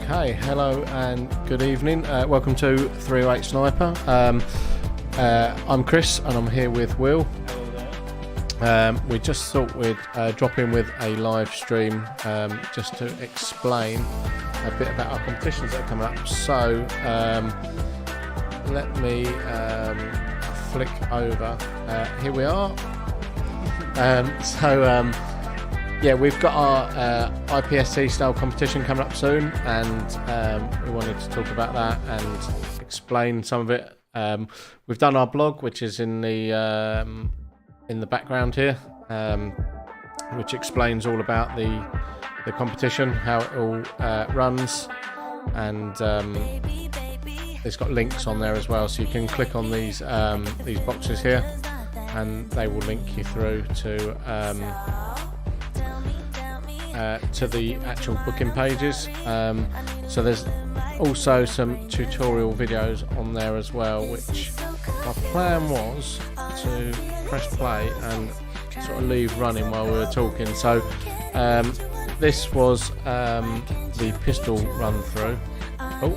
Okay, hello and good evening. Welcome to 308 Sniper. I'm Chris and I'm here with Will. We just thought we'd drop in with a live stream just to explain a bit about our competitions that are coming up. So let me flick over. Here we are. Yeah, we've got our IPSC style competition coming up soon, and we wanted to talk about that and explain some of it. We've done our blog, which is in the background here, which explains all about the competition, how it all runs, and it's got links on there as well, so you can click on these boxes here, and they will link you through to the actual booking pages. So there's also some tutorial videos on there as well, which my plan was to press play and sort of leave running while we were talking. So this was the pistol run through. Click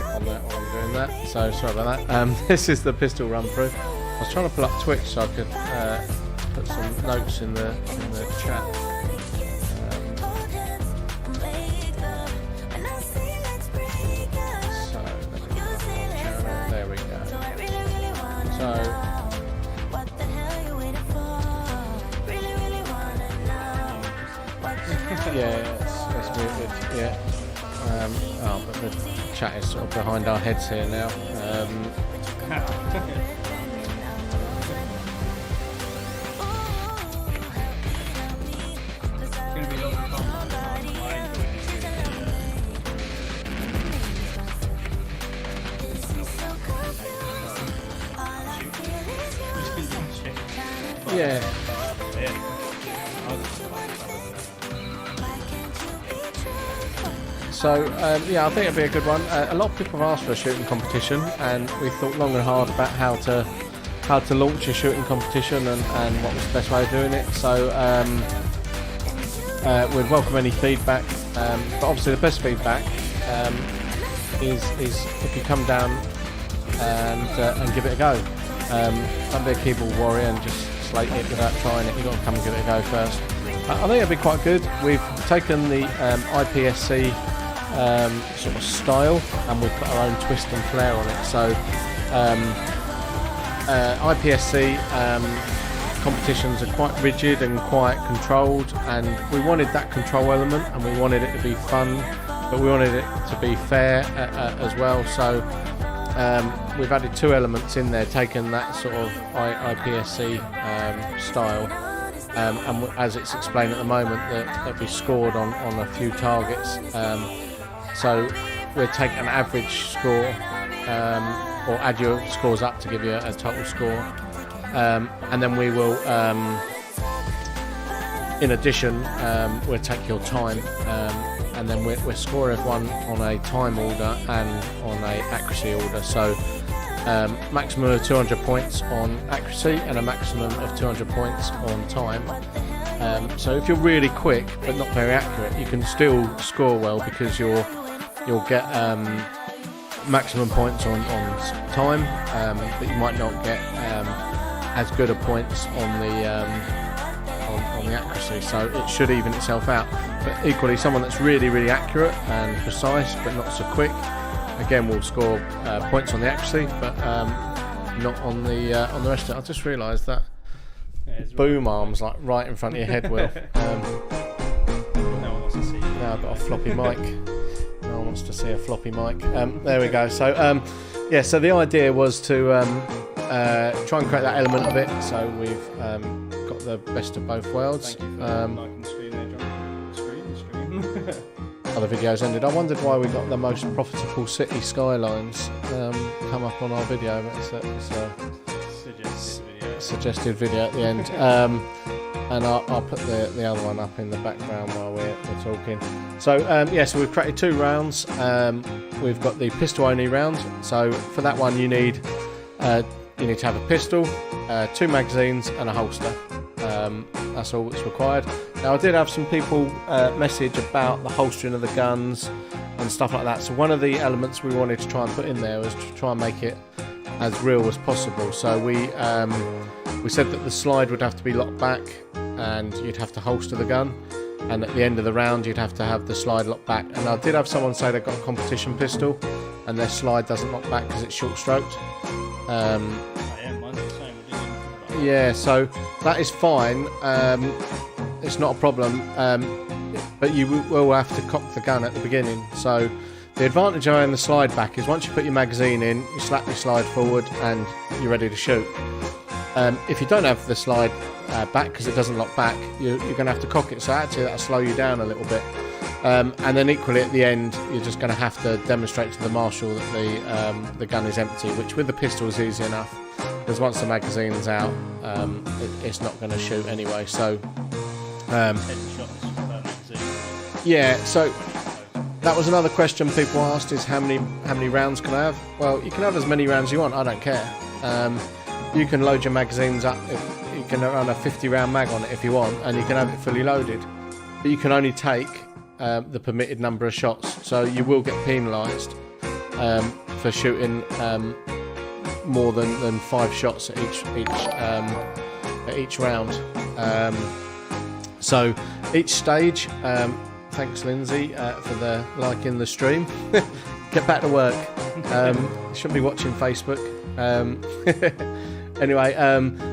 on that while I'm doing that, so sorry about that. This is the pistol run through. I was trying to pull up Twitch so I could put some notes in the chat. So let me put the channel. There we go. So yeah, it's muted. Yeah. Oh, but the chat is sort of behind our heads here now. Yeah. So yeah, I think it'll be a good one. A lot of people have asked for a shooting competition, and we thought long and hard about how to launch a shooting competition and what was the best way of doing it. So we'd welcome any feedback, but obviously the best feedback is if you come down and give it a go. Don't be a keyboard warrior and just slate it without trying it. You've got to come and give it a go first. I think it'll be quite good. We've taken the IPSC sort of style, and we've put our own twist and flair on it. So IPSC competitions are quite rigid and quite controlled, and we wanted that control element, and we wanted it to be fun, but we wanted it to be fair as well. So we've added two elements in there, taken that sort of IPSC style, and as it's explained at the moment, that we scored on a few targets. So we'll take an average score, or add your scores up to give you a total score, and then we will, in addition, we'll take your time, and then we'll score everyone on a time order and on a accuracy order. So maximum of 200 points on accuracy and a maximum of 200 points on time. So if you're really quick but not very accurate, you can still score well, because you'll get maximum points on time, but you might not get as good a points on the accuracy. So it should even itself out. But equally, someone that's really, really accurate and precise but not so quick, again, will score points on the accuracy, but not on the rest of it. I just realised that boom arm's like right in front of your head, Will. No one wants to see you. Now I've got a floppy mic. No one wants to see a floppy mic. There we go. So yeah, so the idea was to try and create that element of it. So we've got the best of both worlds. Thank you for liking the screen there, John. Screen. Other videos ended. I wondered why we got the most profitable city skylines come up on our video, but it's a suggested video at the end. And I'll put the other one up in the background while we're talking. So yeah, so we've created two rounds. We've got the pistol only round. So for that one, you need to have a pistol, 2 magazines, and a holster. That's all that's required. Now I did have some people message about the holstering of the guns and stuff like that. So one of the elements we wanted to try and put in there was to try and make it as real as possible. So we said that the slide would have to be locked back and you'd have to holster the gun, and at the end of the round you'd have to have the slide locked back. And I did have someone say they got a competition pistol and their slide doesn't lock back because it's short stroked. Yeah, so that is fine. It's not a problem, but you will have to cock the gun at the beginning. So the advantage of having the slide back is once you put your magazine in, you slap your slide forward and you're ready to shoot. If you don't have the slide back because it doesn't lock back, you're going to have to cock it, so actually that'll slow you down a little bit. And then equally at the end you're just going to have to demonstrate to the marshal that the gun is empty, which with the pistol is easy enough, because once the magazine's out it's not going to shoot anyway. So yeah, so that was another question people asked, is how many rounds can I have? Well, you can have as many rounds as you want, I don't care. You can load your magazines up, you can run a 50 round mag on it if you want, and you can have it fully loaded, but you can only take the permitted number of shots, so you will get penalised for shooting more than 5 shots at each round. So each stage, thanks Lindsay for the liking the stream. Get back to work. Shouldn't be watching Facebook. Anyway,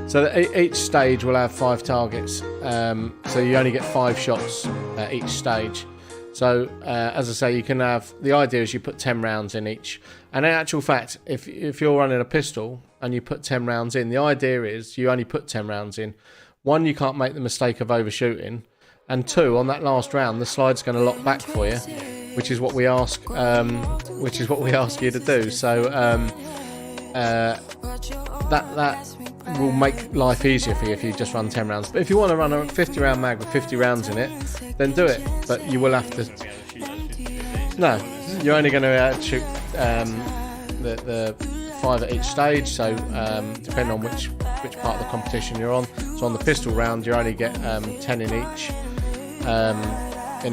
so each stage will have 5 targets, so you only get 5 shots at each stage. So as I say, you can have, the idea is you put 10 rounds in each, and in actual fact if you're running a pistol and you put 10 rounds in, the idea is you only put 10 rounds in. 1, you can't make the mistake of overshooting, and 2, on that last round the slide's going to lock back for you, which is what we ask you to do. So that will make life easier for you if you just run 10 rounds. But if you want to run a 50 round mag with 50 rounds in it, then do it, but you will have to. No, you're only going to shoot the 5 at each stage, so depending on which part of the competition you're on. So on the pistol round you only get 10 in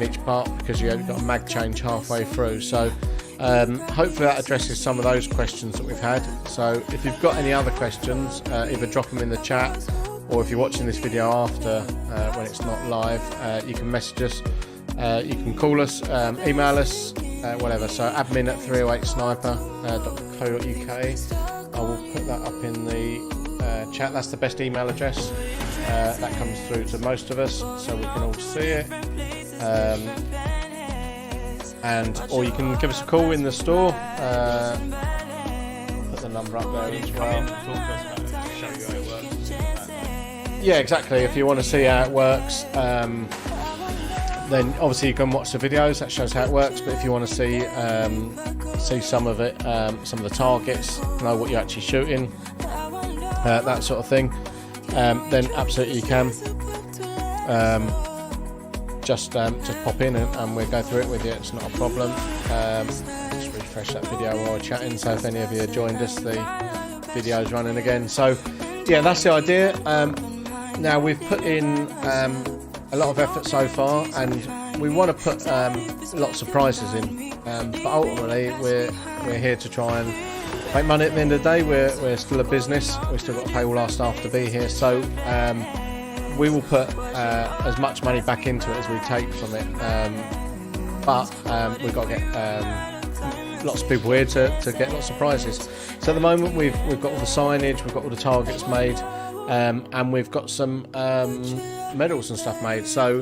each part, because you've got a mag change halfway through. So hopefully that addresses some of those questions that we've had. So if you've got any other questions, either drop them in the chat, or if you're watching this video after when it's not live, you can message us, you can call us, email us, whatever. So admin at 308sniper.co.uk. I will put that up in the chat. That's the best email address. That comes through to most of us, so we can all see it. Or you can give us a call in the store. Put the number up there as well. Yeah, exactly. If you want to see how it works, then obviously you can watch the videos. That shows how it works. But if you want to see some of it, some of the targets, know what you're actually shooting, that sort of thing, then absolutely you can. Just pop in and we'll go through it with you. It's not a problem. Just refresh that video while we're chatting, so if any of you joined us, the video's running again. So yeah, that's the idea. Now we've put in a lot of effort so far, and we want to put lots of prizes in, but ultimately we're here to try and make money at the end of the day. We're still a business, we've still got to pay all our staff to be here, so we will put as much money back into it as we take from it, but we've got to get lots of people here to get lots of prizes. So at the moment we've got all the signage, we've got all the targets made, and we've got some medals and stuff made. So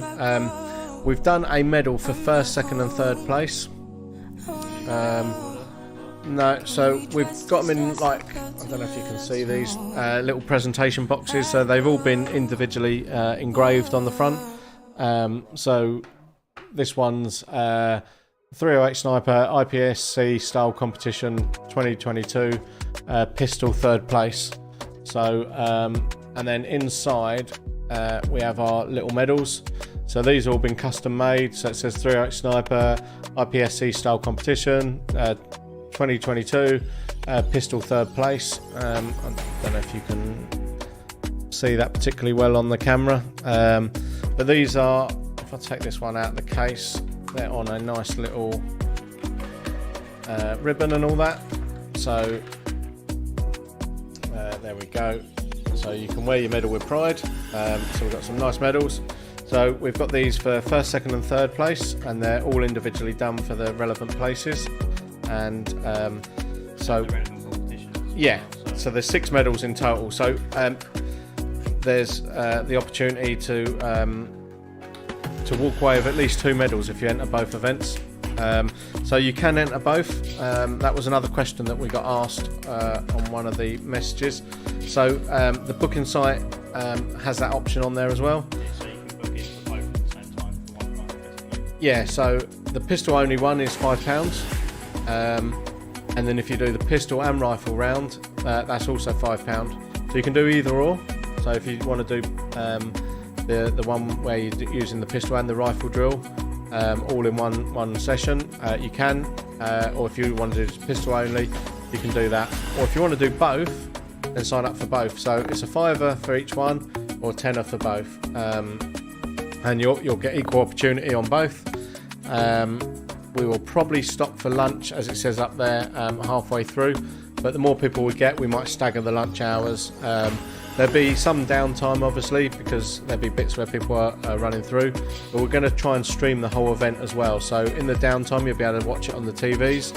we've done a medal for 1st, 2nd and 3rd place. No, so we've got them in, like, I don't know if you can see these little presentation boxes, so they've all been individually engraved on the front. So this one's 308 Sniper IPSC Style Competition 2022 pistol 3rd place. So and then inside we have our little medals. So these have all been custom made. So it says 308 Sniper IPSC Style Competition 2022 pistol 3rd place. I don't know if you can see that particularly well on the camera, but But these are, if I take this one out of the case, they're on a nice little ribbon and all that. So there we go. So you can wear your medal with pride. So we've got some nice medals. So we've got these for first, second and third place, and they're all individually done for the relevant places. And so yeah, so there's 6 medals in total. So there's the opportunity to walk away with at least 2 medals if you enter both events. So you can enter both. That was another question that we got asked on one of the messages. So the booking site has that option on there as well. So you can book in for both at the same time for one rifle. Yeah, so the pistol only one is £5, and then if you do the pistol and rifle round, that's also £5. So you can do either or. So if you want to do the one where you're using the pistol and the rifle drill all in one session, you can, or if you want to do pistol only, you can do that. Or if you want to do both, then sign up for both. So it's a £5 for each one, or £10 for both, and you'll get equal opportunity on both. We will probably stop for lunch, as it says up there, halfway through, but the more people we get, we might stagger the lunch hours. There'll be some downtime, obviously, because there'll be bits where people are running through, but we're going to try and stream the whole event as well. So in the downtime, you'll be able to watch it on the TVs.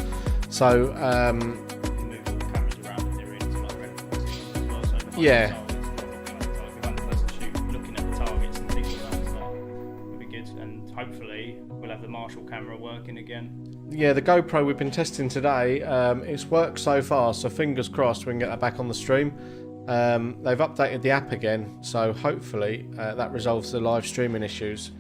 So You can move all the cameras around the arena to like relevant positions as well. So behind yeah. the targets, like one person shooting, looking at the targets and things like that. So it'll be good, and hopefully we'll have the Marshall camera working again. Yeah, the GoPro we've been testing today, it's worked so far, so fingers crossed we can get that back on the stream. They've updated the app again, so hopefully that resolves the live streaming issues.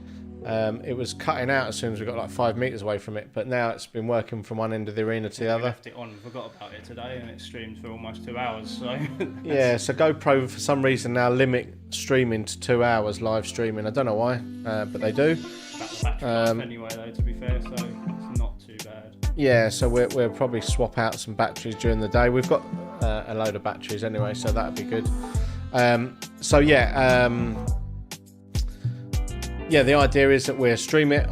It was cutting out as soon as we got like 5 meters away from it, but now it's been working from one end of the arena to the We other. left it on, forgot about it today, and it streamed for almost 2 hours. So Yeah, so GoPro for some reason now limit streaming to 2 hours live streaming. I don't know why, but they do. about the battery life anyway, though, to be fair, so it's not too bad. Yeah, so we'll probably swap out some batteries during the day. We've got a load of batteries anyway, so that'd be good. So yeah, the idea is that we'll stream it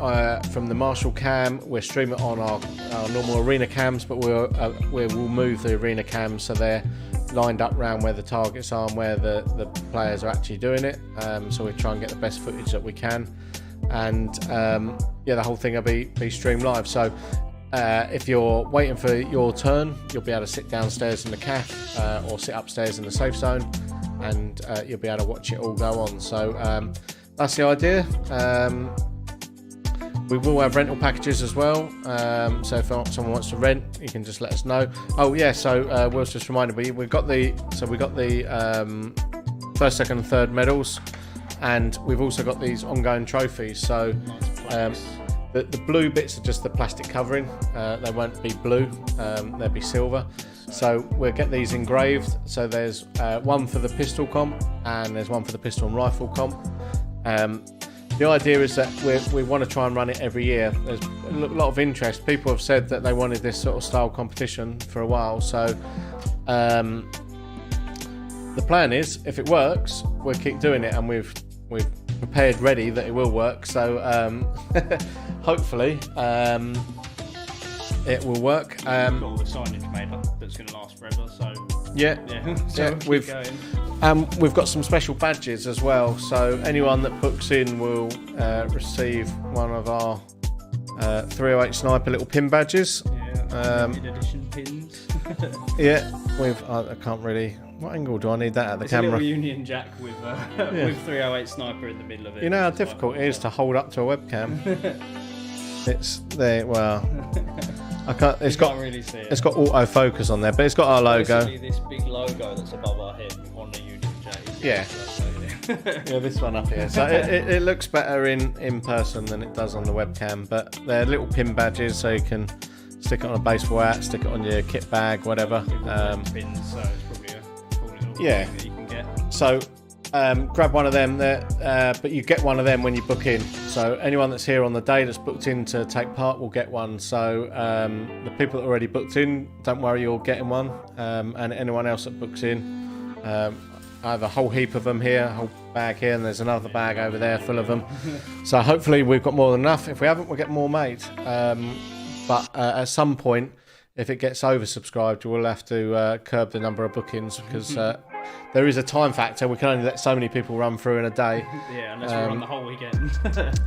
from the Marshall cam. We'll stream it on our normal arena cams, but we will move the arena cams so they're lined up around where the targets are and where the players are actually doing it. So we try and get the best footage that we can, and the whole thing will be streamed live. So if you're waiting for your turn, you'll be able to sit downstairs in the caf or sit upstairs in the safe zone, and you'll be able to watch it all go on. So that's the idea. We will have rental packages as well, so if someone wants to rent, you can just let us know. Oh yeah, so Will's just reminded me, we got the first, second and third medals, and we've also got these ongoing trophies. So the blue bits are just the plastic covering, they won't be blue, they'll be silver. So we'll get these engraved. So there's one for the pistol comp, and there's one for the pistol and rifle comp. The idea is that we want to try and run it every year. There's a lot of interest. People have said that they wanted this sort of style competition for a while. So the plan is, if it works, we'll keep doing it, and we've prepared ready that it will work. So hopefully it will work. We've got all the signage made up that's going to last forever. So yeah, so we've got some special badges as well. So anyone that books in will receive one of our 308 Sniper little pin badges. Yeah, limited edition pins. Yeah, I can't really. What angle do I need that at the camera? A little Union Jack with 308 Sniper in the middle of it. You know how difficult it is to hold up to a webcam. It's there. Well, I can't. Can't really see it. It's got autofocus on there, but it's got our logo. Basically this big logo that's above our head on the Union Jack. Yeah. Yeah, this one up here. So it looks better in person than it does on the webcam, but they're little pin badges, so you can stick it on a baseball hat, stick it on your kit bag, whatever. Pins, so it's probably a cool little thing that you can get. So grab one of them there, but you get one of them when you book in. So anyone that's here on the day that's booked in to take part will get one. So the people that already booked in, don't worry, you're getting one. And anyone else that books in, I have a whole heap of them here, a whole bag here, and there's another bag over there full of them. So hopefully we've got more than enough. If we haven't, we'll get more made. But at some point, if it gets oversubscribed, we'll have to curb the number of bookings, because there is a time factor. We can only let so many people run through in a day. Yeah, unless we're on the whole weekend.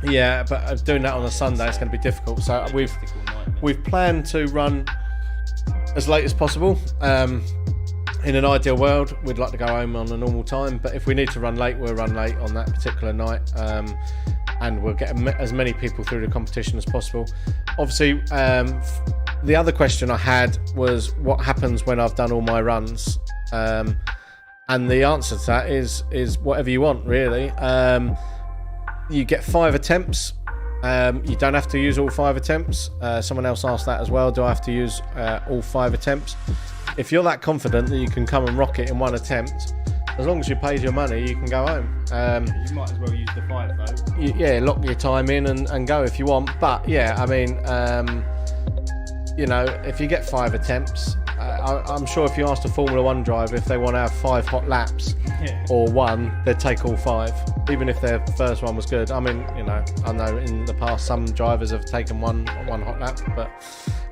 Yeah, but doing that on a Sunday is going to be difficult. So we've planned to run as late as possible. In an ideal world, we'd like to go home on a normal time, but if we need to run late, we'll run late on that particular night, and we'll get as many people through the competition as possible. Obviously, the other question I had was what happens when I've done all my runs, and the answer to that is whatever you want, really. You get 5 attempts. You don't have to use all 5 attempts. Someone else asked that as well. Do I have to use all 5 attempts? If you're that confident that you can come and rock it in 1 attempt, as long as you paid your money, you can go home. You might as well use the 5 though. Yeah, lock your time in and go if you want. But yeah, I mean, you know, if you get 5 attempts, I'm sure if you asked a Formula 1 driver if they want to have 5 hot laps or 1, they'd take all 5, even if their first one was good. I mean, you know, I know in the past some drivers have taken one hot lap,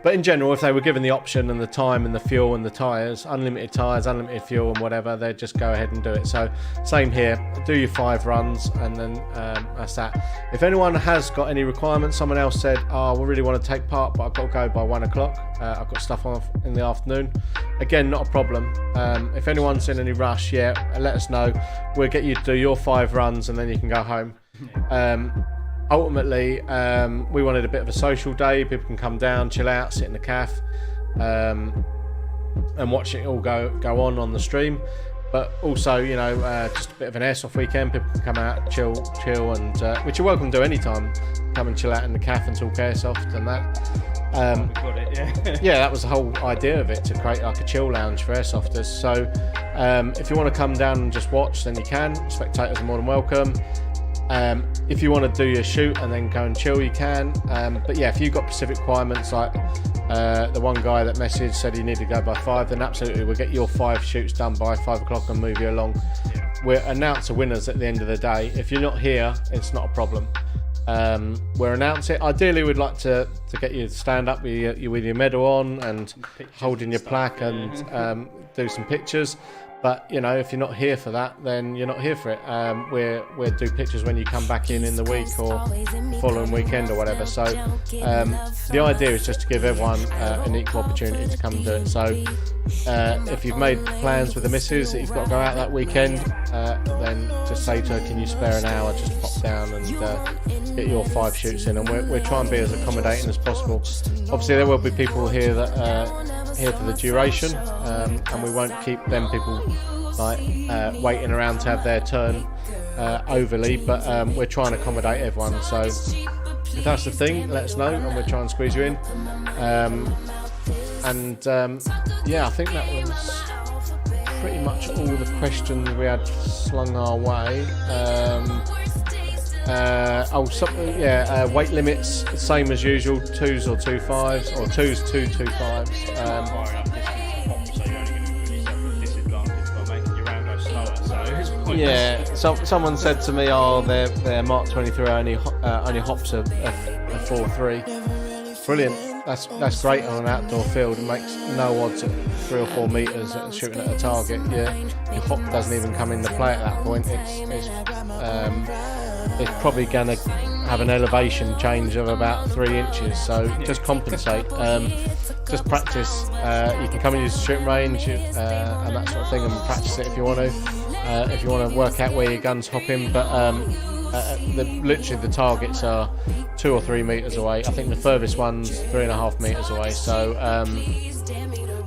but in general, if they were given the option and the time and the fuel and the tyres, unlimited fuel and whatever, they'd just go ahead and do it. So same here, do your 5 runs, and then that's that. If anyone has got any requirements, someone else said, oh, we really want to take part, but I've got to go by 1 o'clock. I've got stuff on in the afternoon. Again, not a problem. If anyone's in any rush, let us know. We'll get you to do your 5 runs and then you can go home. Ultimately, we wanted a bit of a social day. People can come down, chill out, sit in the cafe, and watch it all go on the stream. But also, you know, just a bit of an airsoft weekend. People can come out, chill, and which you're welcome to do anytime. Come and chill out in the cafe and talk airsoft and that. Yeah, that was the whole idea of it, to create like a chill lounge for airsofters. So if you want to come down and just watch, then you can. Spectators are more than welcome. If you want to do your shoot and then go and chill, you can. But yeah, if you've got specific requirements, like the one guy that messaged said he needed to go by 5, then absolutely we'll get your 5 shoots done by 5 o'clock and move you along. We'll announce the winners at the end of the day. If you're not here, it's not a problem. We'll announce it. Ideally, we'd like to get you to stand up with your medal on and holding your plaque and do some pictures. But you know, if you're not here for that, then you're not here for it. We'll do pictures when you come back in the week or following weekend or whatever. So the idea is just to give everyone an equal opportunity to come and do it. So if you've made plans with the missus that you've got to go out that weekend, then just say to her, can you spare an hour, just pop down and get your 5 shoots in. And we'll try and be as accommodating as possible. Obviously there will be people here that here for the duration, and we won't keep them people like waiting around to have their turn overly, but we're trying to accommodate everyone. So if that's the thing, let us know and we'll try and squeeze you in. Yeah, I think that was pretty much all the questions we had slung our way. Weight limits, same as usual, 2s or 2.5s, or 2s, 2.25s. Yeah, so someone said to me, their Mark 23 only hops a 4.3. Brilliant. That's great on an outdoor field. It makes no odds at 3 or 4 metres at shooting at a target. Yeah, your hop doesn't even come into play at that point. It's probably going to have an elevation change of about 3 inches, so just compensate. Just practice. You can come and use the shooting range and that sort of thing and practice it if you want to. If you want to work out where your gun's hopping, but literally the targets are 2 or 3 metres away. I think the furthest one's 3.5 metres away, so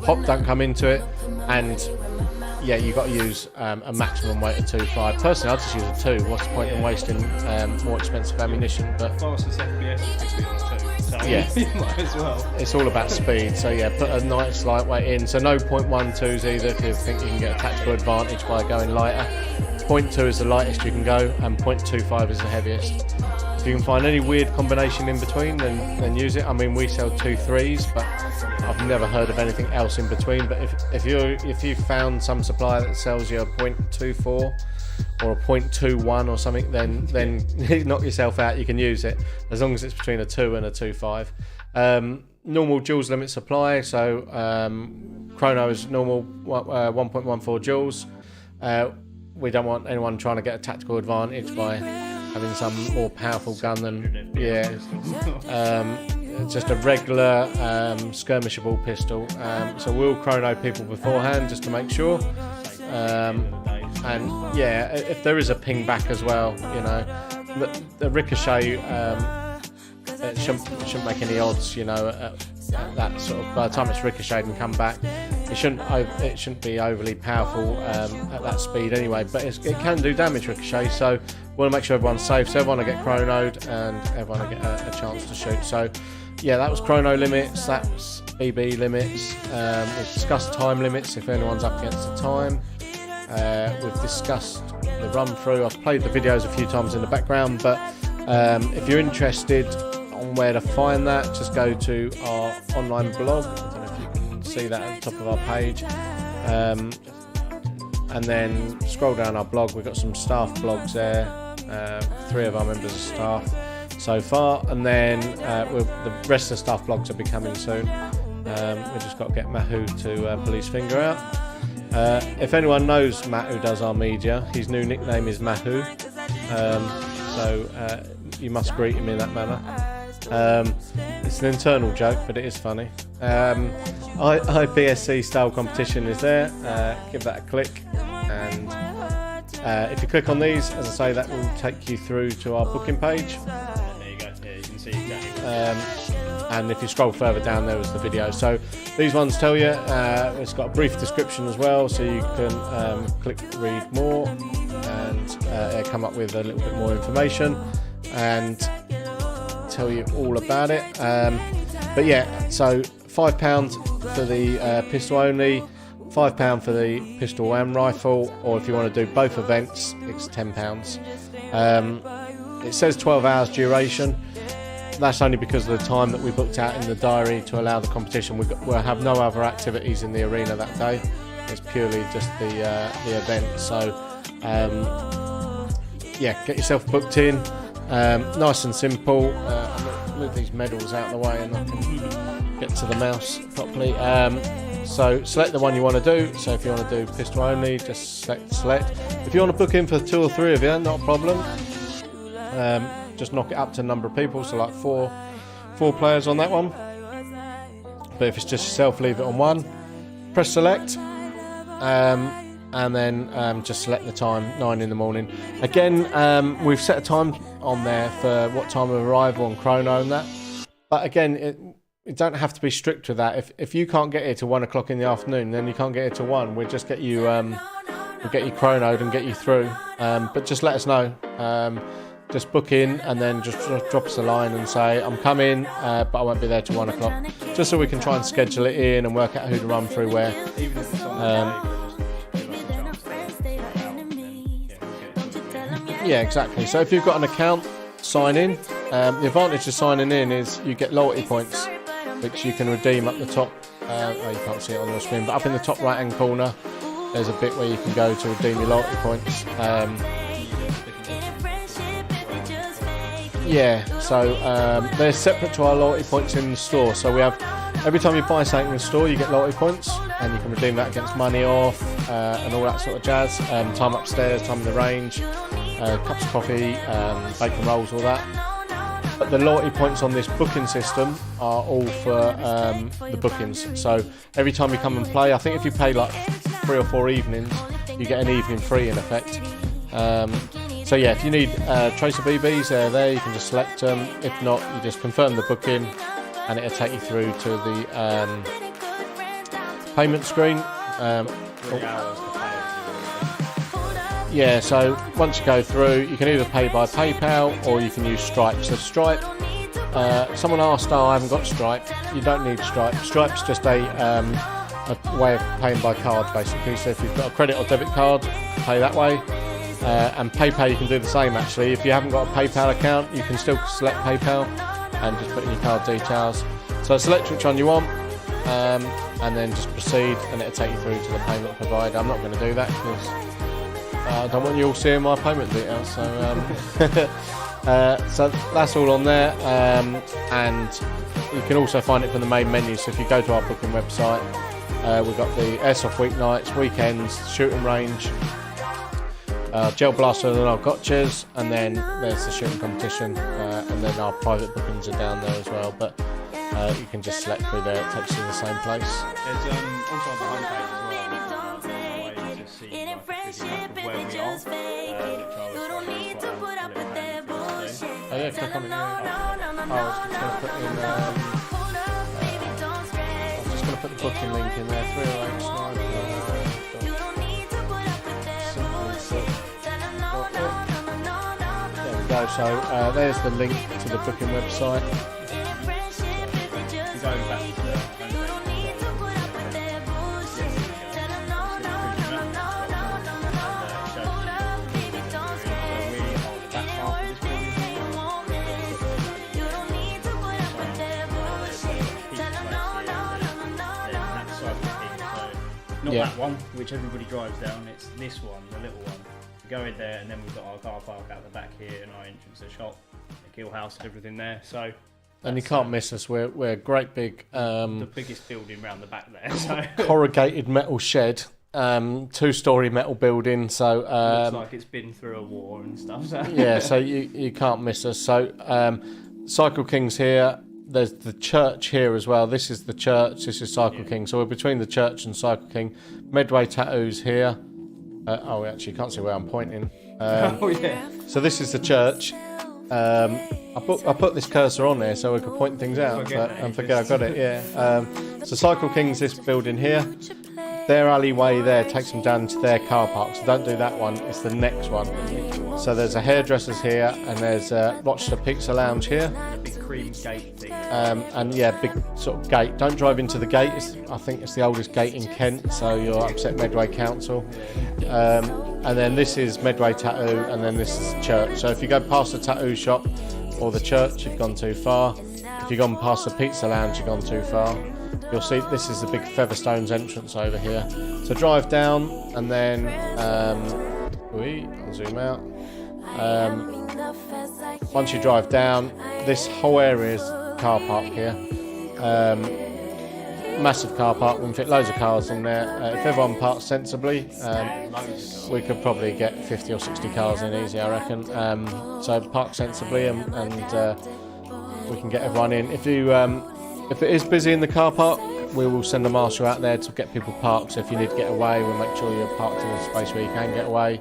hop don't come into it, and yeah, you've got to use a maximum weight of 2.5. Personally, I'd just use a 2. What's the point in wasting more expensive ammunition? But fastest FPS is 2, so yeah, you might as well. It's all about speed. So yeah, put a nice lightweight in. So no 0.12s either, if you think you can get a tactical advantage by going lighter. 0.2 is the lightest you can go, and 0.25 is the heaviest. If If you can find any weird combination in between, then use it. I mean, we sell 2 3s, but I've never heard of anything else in between. But if you found some supplier that sells you a 0.24 or a 0.21 or something, then knock yourself out. You can use it as long as it's between a 2 and a 2.5. Normal joules limit supply. So chrono is normal 1.14 joules. We don't want anyone trying to get a tactical advantage by having some more powerful gun than just a regular skirmishable pistol. So we'll chrono people beforehand just to make sure. And yeah, if there is a ping back as well, you know, the ricochet it shouldn't make any odds, you know, at that sort of, by the time it's ricocheted and come back, it shouldn't be overly powerful at that speed anyway, but it can do damage ricochet, so we want to make sure everyone's safe, so everyone will get chronoed and everyone will get a chance to shoot. So yeah, that was chrono limits, that's BB limits. We've discussed time limits if anyone's up against the time. We've discussed the run through. I've played the videos a few times in the background, but if you're interested on where to find that, just go to our online blog. I don't know if you can see that at the top of our page, and then scroll down our blog. We've got some staff blogs there, 3 of our members of staff so far, and then the rest of the staff blogs will be coming soon. We've just got to get Mahu to pull his finger out. If anyone knows Matt, who does our media, his new nickname is Mahu, so you must greet him in that manner. It's an internal joke, but it is funny. IPSC style competition is there. Give that a click, and if you click on these, as I say, that will take you through to our booking page. There you go. Here you can see exactly. And if you scroll further down, there was the video. So these ones tell you, it's got a brief description as well, so you can click read more, and it'll come up with a little bit more information and tell you all about it. But yeah, so £5 for the pistol only, £5 for the pistol and rifle, or if you want to do both events, it's £10. It says 12 hours duration. That's only because of the time that we booked out in the diary to allow the competition. We'll have no other activities in the arena that day. It's purely just the event. So yeah, get yourself booked in. Nice and simple. I'll move these medals out of the way and I can get to the mouse properly. So select the one you want to do. So if you want to do pistol only, just select. If you want to book in for 2 or 3 of you, not a problem. Just knock it up to a number of people, so like four players on that one. But if it's just yourself, leave it on 1. Press select, and then just select the time, 9 in the morning. Again, we've set a time on there for what time of arrival on chrono and that. But again, it don't have to be strict with that. If you can't get here till 1 o'clock in the afternoon, then you can't get here till 1. We'll just get you we'll get you chronoed and get you through. But just let us know. Just book in and then just drop us a line and say, I'm coming, but I won't be there till 1 o'clock. Just so we can try and schedule it in and work out who to run through where. Even if it's on Yeah, exactly. So if you've got an account, sign in. The advantage of signing in is you get loyalty points, which you can redeem up the top. Oh, you can't see it on your screen, but up in the top right hand corner, there's a bit where you can go to redeem your loyalty points. Yeah, so they're separate to our loyalty points in the store. So we have, every time you buy something in the store, you get loyalty points, and you can redeem that against money off and all that sort of jazz. Time upstairs, time in the range, cups of coffee, bacon rolls, all that. But the loyalty points on this booking system are all for the bookings. So every time you come and play, I think if you pay like 3 or 4 evenings, you get an evening free in effect. So yeah, if you need tracer BBs, they're there, you can just select them. If not, you just confirm the booking and it'll take you through to the payment screen. 3 hours to pay. Yeah, so once you go through, you can either pay by PayPal or you can use Stripe. So Stripe, someone asked, I haven't got Stripe. You don't need Stripe. Stripe's just a way of paying by card, basically. So if you've got a credit or debit card, pay that way. And PayPal, you can do the same actually. If you haven't got a PayPal account, you can still select PayPal and just put in your card details. So select which one you want, and then just proceed, and it'll take you through to the payment provider. I'm not going to do that because I don't want you all seeing my payment details. So, so that's all on there, and you can also find it from the main menu. So if you go to our booking website, we've got the airsoft weeknights, weekends, shooting range, gel blaster and our gotchas, and then there's the shooting competition, and then our private bookings are down there as well. But you can just select through there; it takes you to the same place. There's also on the homepage as well. There's a way to see like, a video of where we are, which Oh yeah, click on it. Yeah. I was just going to put in. I'm just going to put the booking link in there. 308 sniper. There we go. So there's the link to the booking website. Not that one, which everybody drives down, it's this one, the little one. We go in there, and then we've got our car park out the back here, and our entrance to the shop, the kill house, and everything there. So, and you can't miss us. We're a great big the biggest building round the back there. So corrugated metal shed, 2-story metal building. So looks like it's been through a war and stuff. So. Yeah, so you can't miss us. So Cycle King's here. There's the church here as well. This is the church. This is Cycle King. So we're between the church and Cycle King. Medway Tattoos here. Oh, actually, you can't see where I'm pointing. Oh yeah. So this is the church. I put this cursor on there so we could point things out, and forget I got it. Yeah. So Cycle King's this building here. Their alleyway there takes them down to their car park. So don't do that one. It's the next one. So there's a hairdresser's here, and there's a Rochester Pizza Lounge here. A big cream gate thing. And yeah, big sort of gate. Don't drive into the gate. I think it's the oldest gate in Kent, so you'll upset Medway Council. And then this is Medway Tattoo, and then this is the church. So if you go past the tattoo shop or the church, you've gone too far. If you've gone past the pizza lounge, you've gone too far. You'll see this is the big Featherstones entrance over here. So drive down, and then I'll zoom out. Once you drive down, this whole area is car park here. Massive car park, we can fit loads of cars in there. If everyone parks sensibly, we could probably get 50 or 60 cars in easy, I reckon. So park sensibly, and we can get everyone in. If it is busy in the car park, we will send a marshal out there to get people parked. So if you need to get away, we'll make sure you're parked in a space where you can get away,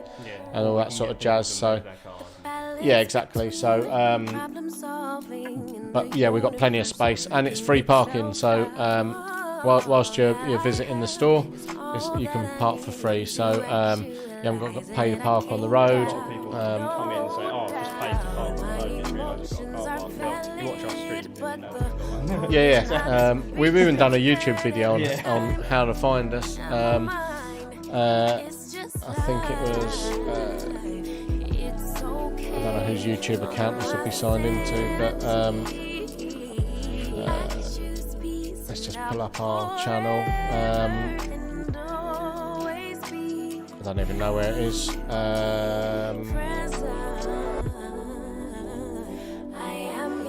and all that sort of jazz. So yeah, exactly. So but yeah, we've got plenty of space, and it's free parking. So whilst you're visiting the store, you can park for free. So you haven't got to pay to park on the road. Come in and say, "Oh, just pay to park on the road." Didn't realise you've got a car park. Well, you watch our stream, then you know we've got one. Yeah. We've even done a YouTube video on how to find us. I think it was. I don't know whose YouTube account this will be signed into, but let's just pull up our channel. I don't even know where it is.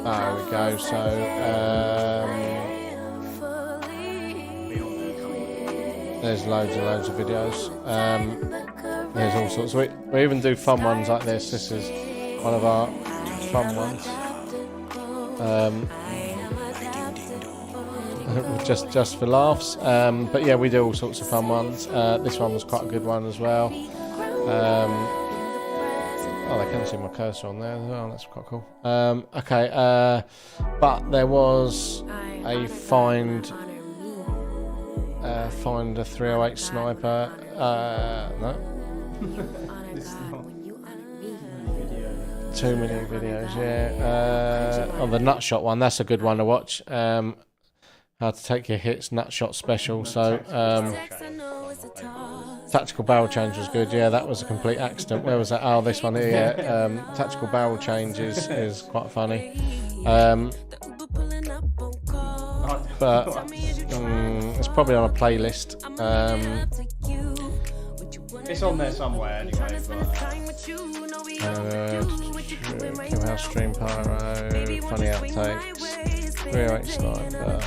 There we go. So there's loads and loads of videos. There's all sorts. We even do fun ones like this. This is one of our fun ones. Just for laughs. But yeah, we do all sorts of fun ones. This one was quite a good one as well. Oh, they can see my cursor on there as well. That's quite cool. Okay, but there was a find a 308 sniper. No. Too many videos, yeah. Oh, the nutshot one, that's a good one to watch. How to take your hits, nutshot special. So, Tactical barrel change was good. Yeah, that was a complete accident. Where was that? Oh, this one here. Yeah. Tactical barrel change is quite funny. But it's probably on a playlist. It's on there somewhere anyway. Kill House Stream Pyro, funny outtakes, 308 Sniper.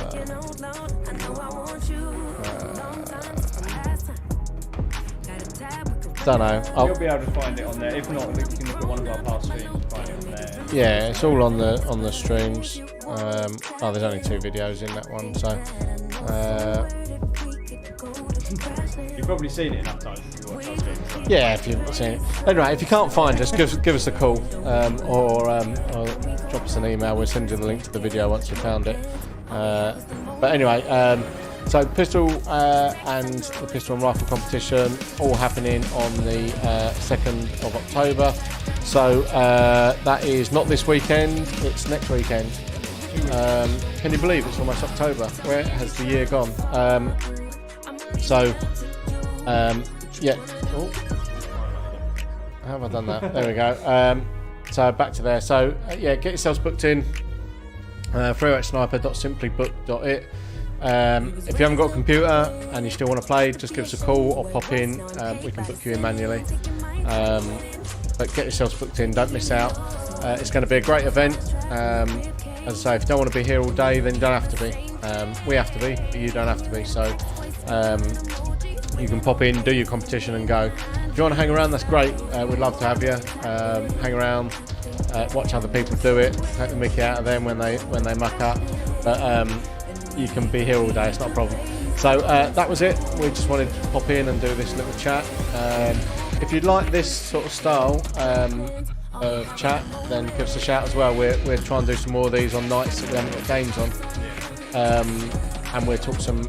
Don't know. You'll be able to find it on there. If not, you can look at one of our past streams and find it on there. Yeah, it's all on the streams. Oh, there's only 2 videos in that one, so. You've probably seen it enough times if you watch our streams. So. Yeah, if you've seen it. Anyway, if you can't find us, give us a call or drop us an email. We'll send you the link to the video once you've found it. But anyway, so pistol and the pistol and rifle competition all happening on the 2nd of October. So that is not this weekend, it's next weekend. Can you believe it's almost October? Where has the year gone? Yeah. Oh. How have I done that? There we go. So back to there. So yeah, get yourselves booked in. 308sniper.simplybook.it. If you haven't got a computer and you still want to play, just give us a call or pop in. We can book you in manually. But get yourselves booked in. Don't miss out. It's going to be a great event. As I say, if you don't want to be here all day, then you don't have to be. We have to be, but you don't have to be. So you can pop in, do your competition, and go. If you want to hang around, that's great. We'd love to have you. Hang around, watch other people do it, take the mickey out of them when they muck up. But you can be here all day. It's not a problem. So that was it. We just wanted to pop in and do this little chat. If you'd like this sort of style of chat, then give us a shout as well. We're trying to do some more of these on nights that we haven't got games on, and we'll talk some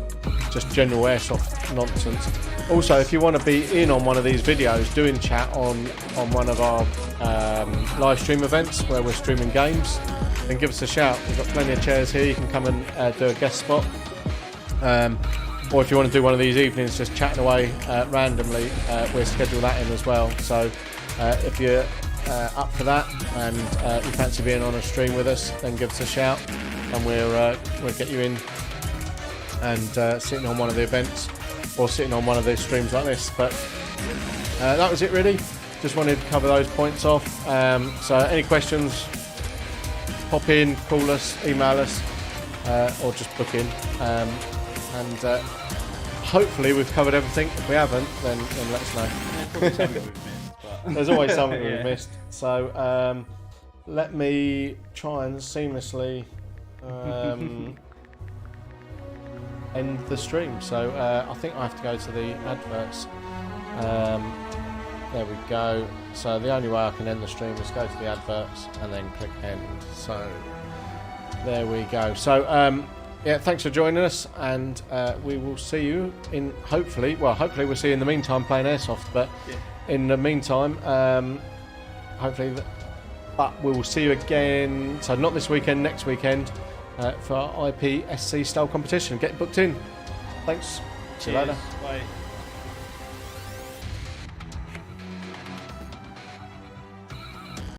just general airsoft nonsense. Also, if you want to be in on one of these videos doing chat on one of our live stream events where we're streaming games, then give us a shout. We've got plenty of chairs here. You can come and do a guest spot, or if you want to do one of these evenings just chatting away randomly, we'll schedule that in as well. So if you're up for that and you fancy being on a stream with us, then give us a shout and we'll get you in and sitting on one of the events or sitting on one of these streams like this. But that was it really. Just wanted to cover those points off. So any questions, pop in, call us, email us, or just book in, and hopefully we've covered everything. If we haven't, then let us know. There's always something we've missed. So let me try and seamlessly end the stream. So I think I have to go to the adverts. There we go. So the only way I can end the stream is go to the adverts and then click end. So there we go. So yeah, thanks for joining us, and we will see you in hopefully we'll see you in the meantime playing airsoft, but in the meantime hopefully but we will see you again, so not this weekend, next weekend, for our IPSC style competition. Get booked in. Thanks. See you later. Bye.